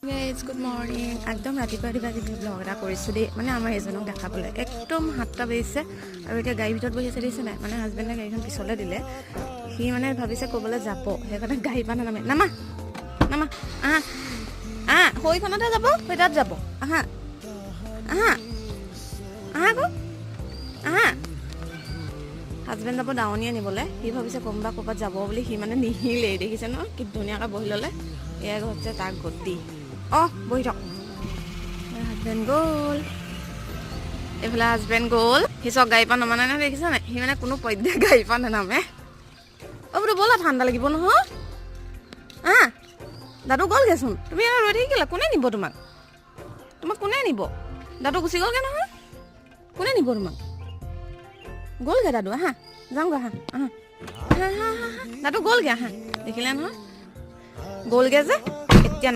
guys good morning একদম ৰাতিপুৱা blog এটা কৰিছোঁ দেই মানে আমাৰ এজনক দেখাবলৈ একদম 7টা বাজিছে আৰু এতিয়া গাড়ীৰ ভিতৰত বহি আছে দেখিছে নাই মানে হাজবেণ্ডে গাড়ীখন পিছলৈ দিলে সি মানে ভাবিছে ক'বলৈ যাব সেইকাৰণে গাড়ীৰ পৰা নানামে নামা নামা আহা আহা সৈখনতে যাব সৈ তাত যাব আহা আহা আহা আকৌ আহা হাজবেণ্ড যাব দাৱনী আনিবলৈ সি ভাবিছে কোনোবা ক'ৰবাত যাব বুলি সি মানে নিহিলেই দেখিছে ন কি ধুনীয়াকৈ বহি ল'লে এয়া হৈছে তাক গতি বহি থাক হাজবেণ্ড গ'ল এইফালে হাজবেণ্ড গ'ল সি চক গাড়ীৰ পৰা নমানে নহয় দেখিছে নাই সি মানে কোনো পধ্যে গাড়ীৰ পৰা নানামে বোলো ব'লা ঠাণ্ডা লাগিব নহয় দাদু গ'লগৈচোন তুমি এনে ৰৈ থাকিলা কোনে নিব তোমাক কোনে নিব দাদু গুচি গ'লগৈ নহয় কোনে নিব তোমাক গ'লগৈ দাদু আহা যাওঁগৈ আহা আহা দাদু গ'লগৈ আহা দেখিলে নহয় গ'লগৈ যে এতিয়া